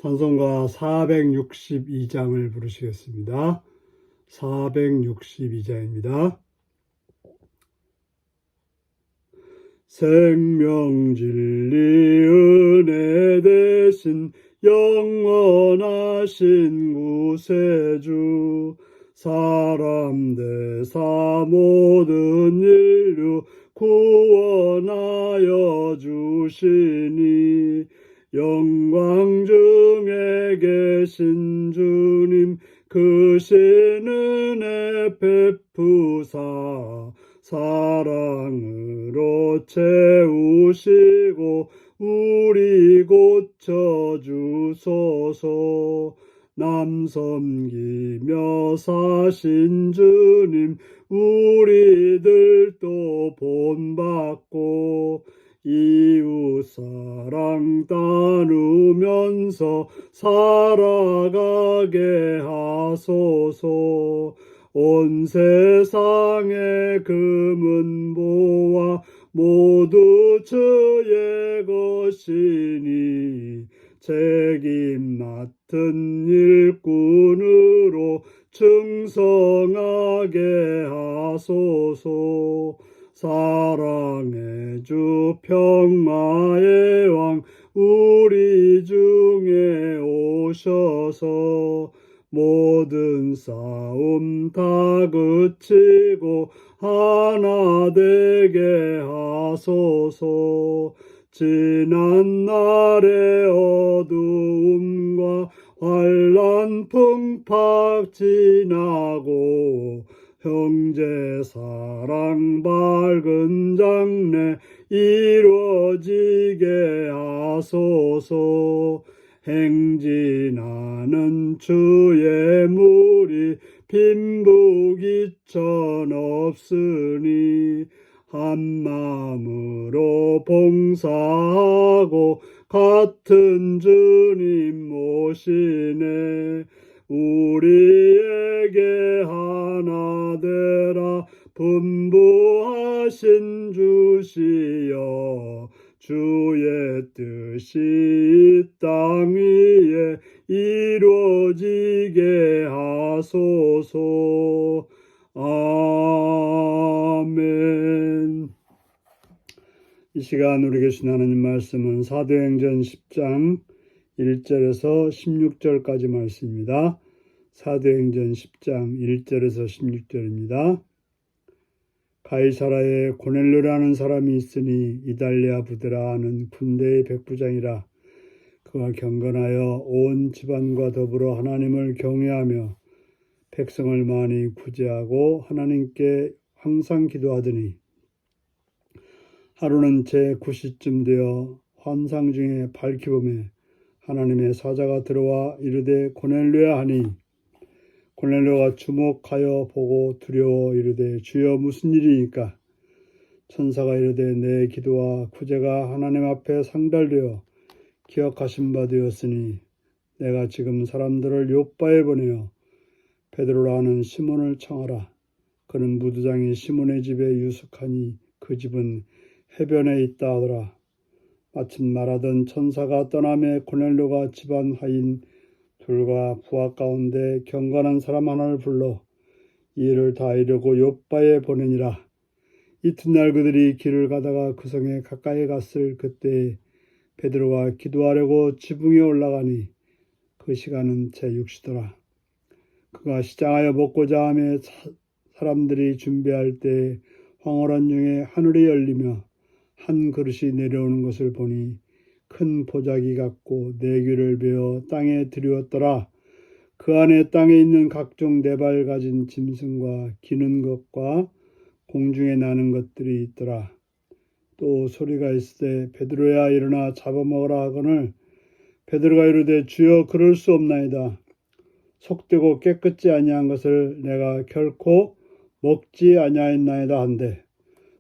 찬송가 462장을 부르시겠습니다. 462장입니다. 생명 진리 은혜 대신 영원하신 구세주, 사람 대사 모든 인류 구원하여 주시니, 영광 중에 계신 주님 크신 은혜 베푸사, 사랑으로 채우시고 우리 고쳐주소서. 남 섬기며 사신 주님 우리들도 본받고, 이웃사랑 나누면서 살아가게 하소서. 온 세상의 금은보화 모두 주의 것이니, 책임 맡은 일꾼으로 충성하게 하소서. 사랑의 주 평화의 왕 우리 중에 오셔서, 모든 싸움 다 그치고 하나 되게 하소서. 지난 날의 어두움과 환난 풍파 지나고, 형제 사랑 밝은 장래 이루어지게 하소서. 행진하는 주의 무리 빈부귀천 없으니, 한마음으로 봉사하고 같은 주님 모시네. 우리에게 하나 되라 분부하신 주시여, 주의 뜻이 이 땅 위에 이루어지게 하소서. 아멘. 이 시간 우리에게 주신 하나님 말씀은 사도행전 10장 1절에서 16절까지 말씀입니다. 사도행전 10장 1절에서 16절입니다. 가이사라에 고넬료라는 사람이 있으니 이달리아 부대라 하는 군대의 백부장이라. 그가 경건하여 온 집안과 더불어 하나님을 경외하며 백성을 많이 구제하고 하나님께 항상 기도하더니, 하루는 제9시쯤 되어 환상 중에 밝히 보매 하나님의 사자가 들어와 이르되 고넬료야 하니, 고넬료가 주목하여 보고 두려워 이르되 주여 무슨 일이니까? 천사가 이르되 내 기도와 구제가 하나님 앞에 상달되어 기억하신 바 되었으니, 내가 지금 사람들을 요빠에 보내어 베드로라 하는 시몬을 청하라. 그는 무두장이 시몬의 집에 유숙하니 그 집은 해변에 있다 하더라. 마침 말하던 천사가 떠나매 고넬료가 집안 하인 둘과 부하 가운데 경건한 사람 하나를 불러 이 일을 다 이루고 요빠에 보내니라. 이튿날 그들이 길을 가다가 그 성에 가까이 갔을 그때 베드로가 기도하려고 지붕에 올라가니 그 시간은 제6시더라. 그가 시장하여 먹고자 하며 사람들이 준비할 때 황홀한 중에 하늘이 열리며 한 그릇이 내려오는 것을 보니 큰 보자기 같고 네 귀를 베어 땅에 들이었더라. 그 안에 땅에 있는 각종 네 발 가진 짐승과 기는 것과 공중에 나는 것들이 있더라. 또 소리가 있을 때 베드로야 일어나 잡아먹으라 하거늘, 베드로가 이르되 주여 그럴 수 없나이다. 속되고 깨끗지 아니한 것을 내가 결코 먹지 아니하였나이다 한데,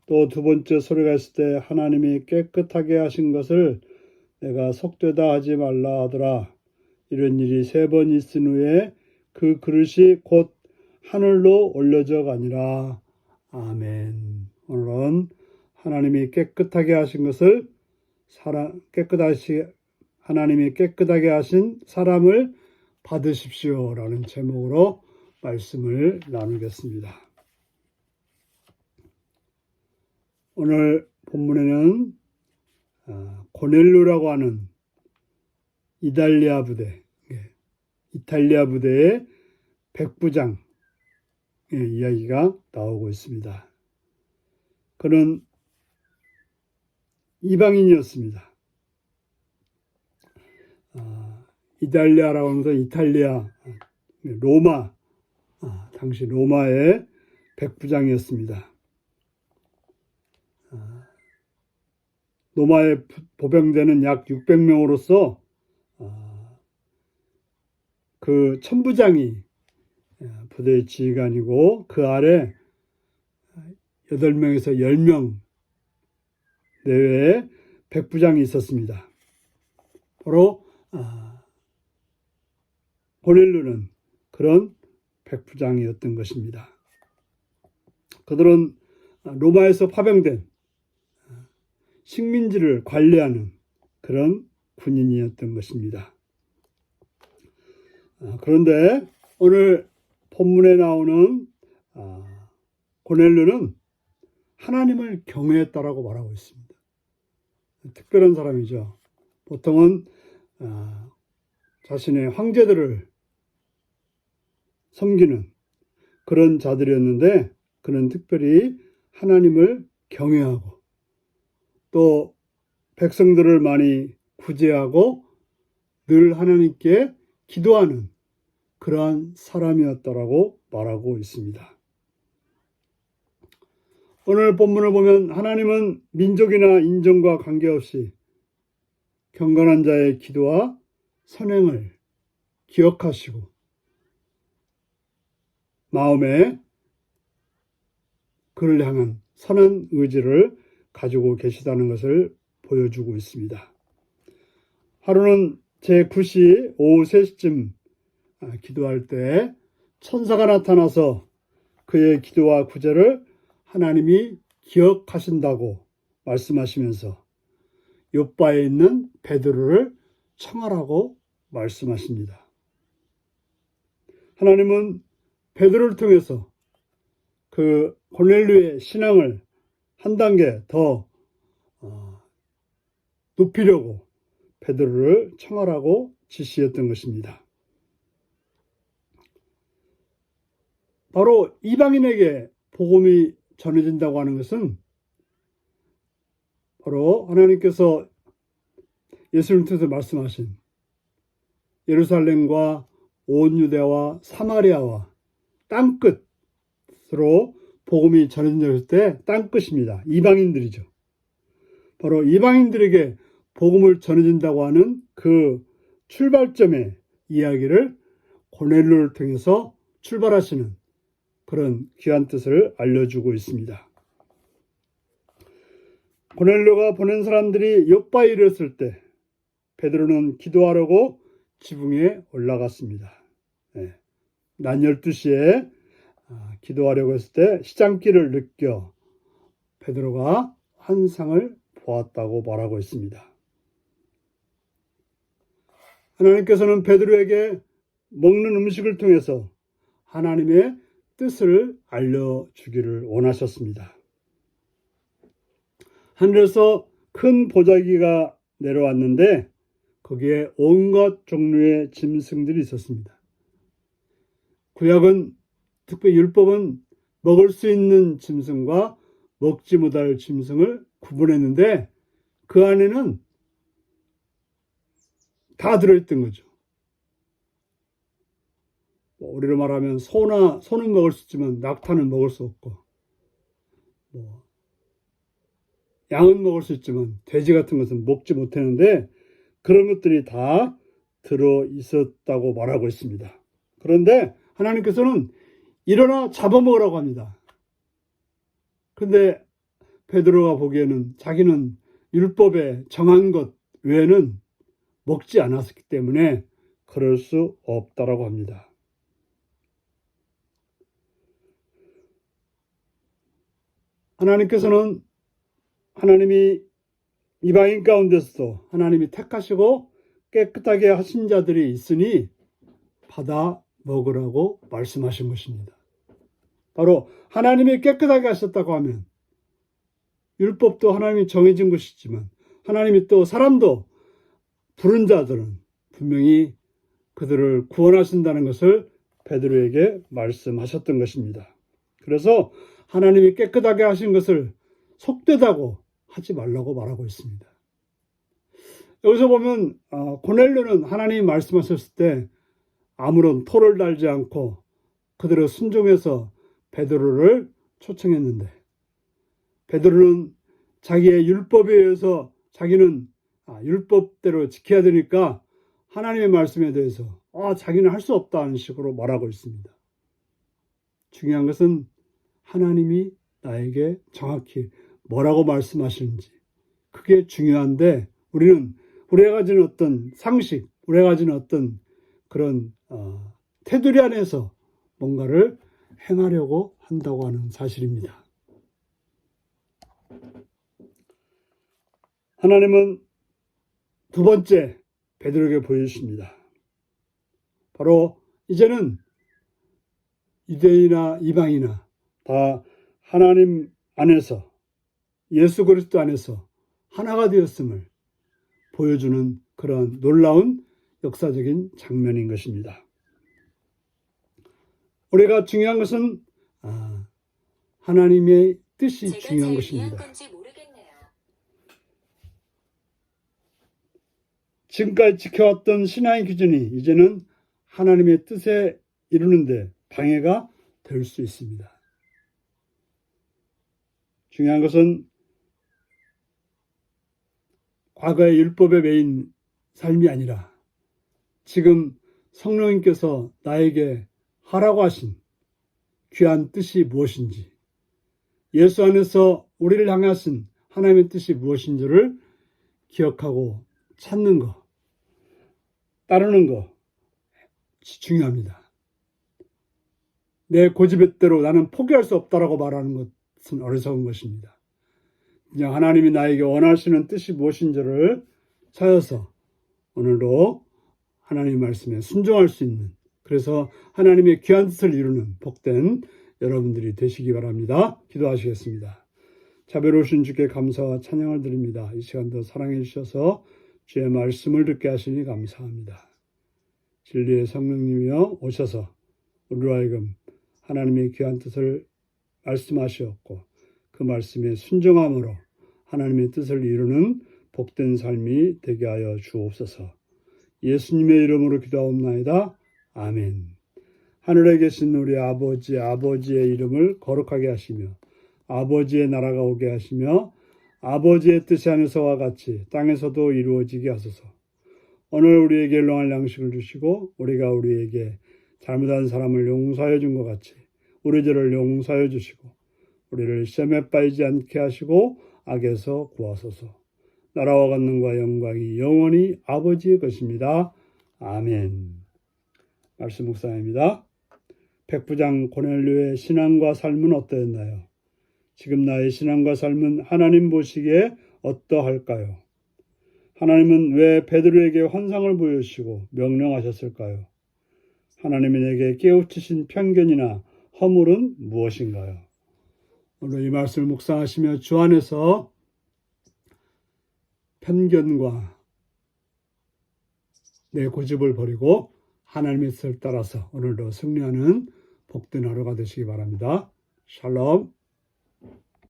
또 두 번째 소리가 있을 때 하나님이 깨끗하게 하신 것을 내가 속되다 하지 말라 하더라. 이런 일이 3번 있은 후에 그 그릇이 곧 하늘로 올려져 가니라. 아멘. 오늘은 하나님이 깨끗하게 하신 것을 깨끗하게 하나님이 깨끗하게 하신 사람을 받으십시오라는 제목으로 말씀을 나누겠습니다. 오늘 본문에는 고넬료라고 하는 이탈리아 부대의 백부장의 이야기가 나오고 있습니다. 그는 이방인이었습니다. 이탈리아라고 하면서 이탈리아, 로마, 당시 로마의 백부장이었습니다. 로마의 보병대는 약 600명으로서 그 천부장이 부대의 지휘관이고 그 아래 8명에서 10명 내외의 백부장이 있었습니다. 바로 고넬료는 그런 백부장이었던 것입니다. 그들은 로마에서 파병된 식민지를 관리하는 그런 군인이었던 것입니다. 그런데 오늘 본문에 나오는 고넬료는 하나님을 경외했다라고 말하고 있습니다. 특별한 사람이죠. 보통은 자신의 황제들을 섬기는 그런 자들이었는데 그는 특별히 하나님을 경외하고 또 백성들을 많이 구제하고 늘 하나님께 기도하는 그러한 사람이었다라고 말하고 있습니다. 오늘 본문을 보면 하나님은 민족이나 인종과 관계없이 경건한 자의 기도와 선행을 기억하시고 마음에 그를 향한 선한 의지를 가지고 계시다는 것을 보여주고 있습니다. 하루는 제9시 오후 3시쯤 기도할 때 천사가 나타나서 그의 기도와 구제를 하나님이 기억하신다고 말씀하시면서 욥바에 있는 베드로를 청하라고 말씀하십니다. 하나님은 베드로를 통해서 그 고넬료의 신앙을 한 단계 더 높이려고 베드로를 청하라고 지시했던 것입니다. 바로 이방인에게 복음이 전해진다고 하는 것은 바로 하나님께서 예수님 통해서 말씀하신 예루살렘과 온 유대와 사마리아와 땅끝으로 복음이 전해졌을 때 땅끝입니다. 이방인들이죠. 바로 이방인들에게 복음을 전해진다고 하는 그 출발점의 이야기를 고넬료를 통해서 출발하시는 그런 귀한 뜻을 알려주고 있습니다. 고넬료가 보낸 사람들이 욥바에 이르렀을 때 베드로는 기도하려고 지붕에 올라갔습니다. 낮 12시에 기도하려고 했을 때 시장길을 느껴 베드로가 환상을 보았다고 말하고 있습니다. 하나님께서는 베드로에게 먹는 음식을 통해서 하나님의 뜻을 알려주기를 원하셨습니다. 하늘에서 큰 보자기가 내려왔는데 거기에 온갖 종류의 짐승들이 있었습니다. 구약은 특별히 율법은 먹을 수 있는 짐승과 먹지 못할 짐승을 구분했는데 그 안에는 다 들어있던 거죠. 우리로 말하면 소는 먹을 수 있지만 낙타는 먹을 수 없고 양은 먹을 수 있지만 돼지 같은 것은 먹지 못했는데 그런 것들이 다 들어있었다고 말하고 있습니다. 그런데 하나님께서는 일어나 잡아먹으라고 합니다. 그런데 베드로가 보기에는 자기는 율법에 정한 것 외에는 먹지 않았기 때문에 그럴 수 없다라고 합니다. 하나님께서는 하나님이 이방인 가운데서도 하나님이 택하시고 깨끗하게 하신 자들이 있으니 받아 먹으라고 말씀하신 것입니다. 바로 하나님이 깨끗하게 하셨다고 하면 율법도 하나님이 정해진 것이지만 하나님이 또 사람도 부른 자들은 분명히 그들을 구원하신다는 것을 베드로에게 말씀하셨던 것입니다. 그래서 하나님이 깨끗하게 하신 것을 속되다고 하지 말라고 말하고 있습니다. 여기서 보면 고넬료는 하나님이 말씀하셨을 때 아무런 토를 달지 않고 그들의 순종해서 베드로를 초청했는데 베드로는 자기의 율법에 의해서 자기는 율법대로 지켜야 되니까 하나님의 말씀에 대해서 자기는 할 수 없다는 식으로 말하고 있습니다. 중요한 것은 하나님이 나에게 정확히 뭐라고 말씀하시는지 그게 중요한데 우리는 우리가 가진 어떤 상식, 우리가 가진 어떤 그런 테두리 안에서 뭔가를 행하려고 한다고 하는 사실입니다. 하나님은 두 번째 베드로에게 보여주십니다. 바로 이제는 유대인이나 이방이나 다 하나님 안에서 예수 그리스도 안에서 하나가 되었음을 보여주는 그런 놀라운 역사적인 장면인 것입니다. 우리가 중요한 것은 하나님의 뜻이 중요한 것입니다. 지금까지 지켜왔던 신앙의 기준이 이제는 하나님의 뜻에 이루는데 방해가 될 수 있습니다. 중요한 것은 과거의 율법에 매인 삶이 아니라 지금 성령님께서 나에게 하라고 하신 귀한 뜻이 무엇인지, 예수 안에서 우리를 향하신 하나님의 뜻이 무엇인지를 기억하고 찾는 것, 따르는 것 중요합니다. 내 고집대로 나는 포기할 수 없다라고 말하는 것은 어리석은 것입니다. 그냥 하나님이 나에게 원하시는 뜻이 무엇인지를 찾아서 오늘도 하나님의 말씀에 순종할 수 있는, 그래서 하나님의 귀한 뜻을 이루는 복된 여러분들이 되시기 바랍니다. 기도하시겠습니다. 자비로우신 주께 감사와 찬양을 드립니다. 이 시간도 사랑해 주셔서 주의 말씀을 듣게 하시니 감사합니다. 진리의 성령님이여 오셔서 우리로 하여금 하나님의 귀한 뜻을 말씀하셨고 그 말씀에 순종함으로 하나님의 뜻을 이루는 복된 삶이 되게 하여 주옵소서. 예수님의 이름으로 기도하옵나이다. 아멘. 하늘에 계신 우리 아버지의 이름을 거룩하게 하시며 아버지의 나라가 오게 하시며 아버지의 뜻이 하늘에서와 같이 땅에서도 이루어지게 하소서. 오늘 우리에게 일용할 양식을 주시고 우리가 우리에게 잘못한 사람을 용서하여 준 것 같이 우리 죄를 용서하여 주시고 우리를 시험에 빠지지 않게 하시고 악에서 구하소서. 나라와 권능과 영광이 영원히 아버지의 것입니다. 아멘. 말씀 묵상입니다. 백부장 고넬료의 신앙과 삶은 어떠했나요? 지금 나의 신앙과 삶은 하나님 보시기에 어떠할까요? 하나님은 왜 베드로에게 환상을 보여주시고 명령하셨을까요? 하나님이 내게 깨우치신 편견이나 허물은 무엇인가요? 오늘 이 말씀을 묵상하시며 주 안에서 편견과 내 고집을 버리고 하나님의 뜻을 따라서 오늘도 승리하는 복된 하루가 되시기 바랍니다. 샬롬.